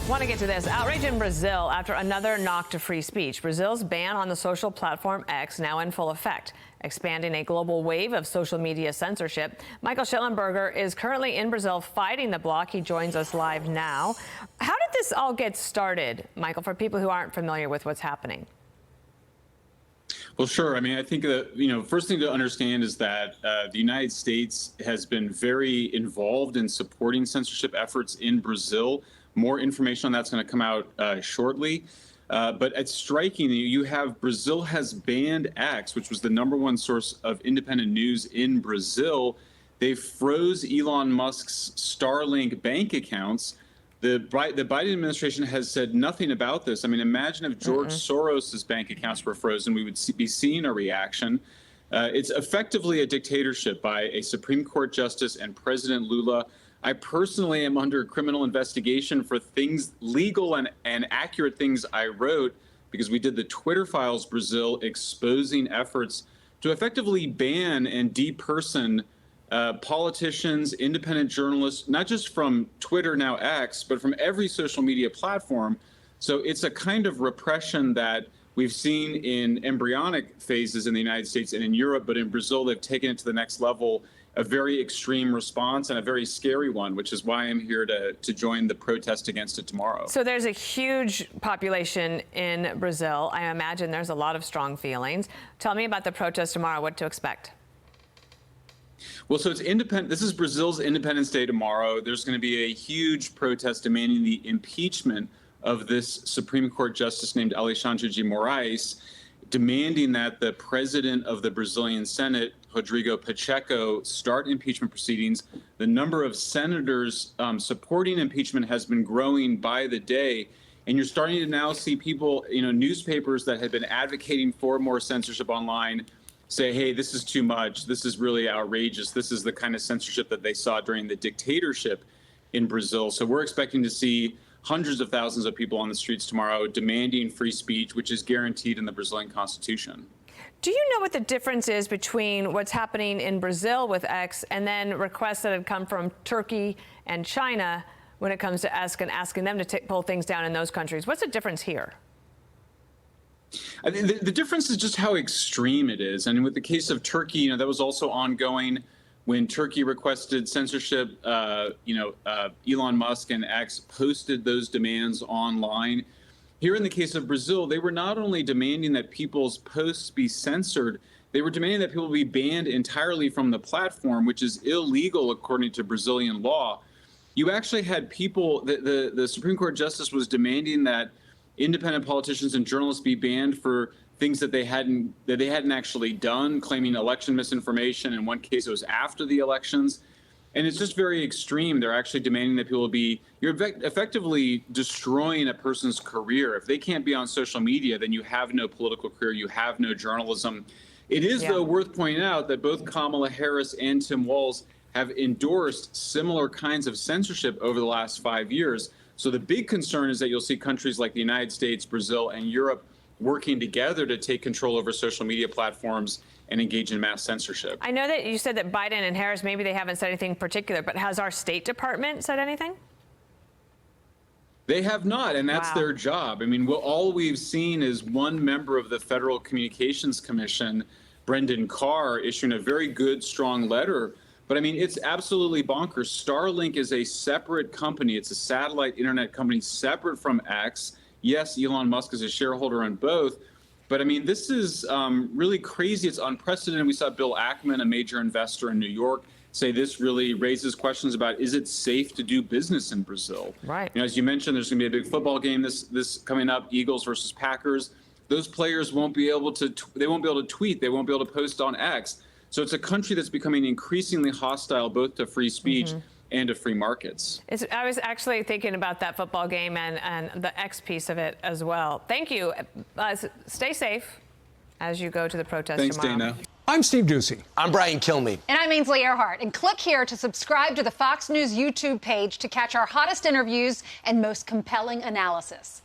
Want to get to this. Outrage in Brazil after another knock to free speech. Brazil's ban on the social platform X now in full effect, expanding a global wave of social media censorship. Michael Schellenberger is currently in Brazil fighting the block. He joins us live now. How did this all get started, Michael, for people who aren't familiar with what's happening? Well, sure. I mean, I think that, first thing to understand is that the United States has been very involved in supporting censorship efforts in Brazil. More information on that's going to come out shortly. But it's striking. You have Brazil has banned X, which was the #1 source of independent news in Brazil. They froze Elon Musk's Starlink bank accounts. The Biden administration has said nothing about this. I mean, imagine if George Soros's bank accounts were frozen, we would be seeing a reaction. It's effectively a dictatorship by a Supreme Court justice and President Lula. I personally am under criminal investigation for things legal and accurate things I wrote because we did the Twitter Files Brazil exposing efforts to effectively ban and deperson politicians, independent journalists, not just from Twitter, now X, but from every social media platform. So it's a kind of repression that we've seen in embryonic phases in the United States and in Europe, but in Brazil, they've taken it to the next level, a very extreme response and a very scary one, which is why I'm here to join the protest against it tomorrow. So there's a huge population in Brazil. I imagine there's a lot of strong feelings. Tell me about the protest tomorrow, what to expect. Well, so it's independent. This is Brazil's Independence Day tomorrow. There's going to be a huge protest demanding the impeachment of this Supreme Court justice named Alexandre de Moraes, demanding that the president of the Brazilian Senate, Rodrigo Pacheco, start impeachment proceedings. The number of senators supporting impeachment has been growing by the day. And you're starting to now see people, newspapers that had been advocating for more censorship online say, hey, this is too much. This is really outrageous. This is the kind of censorship that they saw during the dictatorship in Brazil. So we're expecting to see hundreds of thousands of people on the streets tomorrow demanding free speech, which is guaranteed in the Brazilian Constitution. Do you know what the difference is between what's happening in Brazil with X and then requests that have come from Turkey and China when it comes to asking them to pull things down in those countries? What's the difference here? I think the difference is just how extreme it is. And with the case of Turkey, that was also ongoing when Turkey requested censorship. Elon Musk and X posted those demands online. Here in the case of Brazil, they were not only demanding that people's posts be censored, they were demanding that people be banned entirely from the platform, which is illegal according to Brazilian law. You actually had people, the Supreme Court justice was demanding that independent politicians and journalists be banned for things that they hadn't actually done, claiming election misinformation. In one case, it was after the elections. And it's just very extreme. They're actually demanding that people you're effectively destroying a person's career. If they can't be on social media, then you have no political career, you have no journalism. It is, though, worth pointing out that both Kamala Harris and Tim Walz have endorsed similar kinds of censorship over the last 5 years. So the big concern is that you'll see countries like the United States, Brazil, and Europe working together to take control over social media platforms and engage in mass censorship. I know that you said that Biden and Harris, maybe they haven't said anything particular, but has our State Department said anything? They have not, and that's their job. I mean, all we've seen is one member of the Federal Communications Commission, Brendan Carr, issuing a very good, strong letter. But I mean, it's absolutely bonkers. Starlink is a separate company. It's a satellite internet company separate from X. Yes, Elon Musk is a shareholder in both. But I mean, this is really crazy. It's unprecedented. We saw Bill Ackman, a major investor in New York, say this really raises questions about, is it safe to do business in Brazil? Right. As you mentioned, there's going to be a big football game this coming up, Eagles versus Packers. Those players won't be able to tweet. They won't be able to post on X. So it's a country that's becoming increasingly hostile both to free speech and to free markets. I was actually thinking about that football game and the X piece of it as well. Thank you. Stay safe as you go to the protest tomorrow. Thanks, Dana. I'm Steve Ducey. I'm Brian Kilmeade. And I'm Ainsley Earhart. And click here to subscribe to the Fox News YouTube page to catch our hottest interviews and most compelling analysis.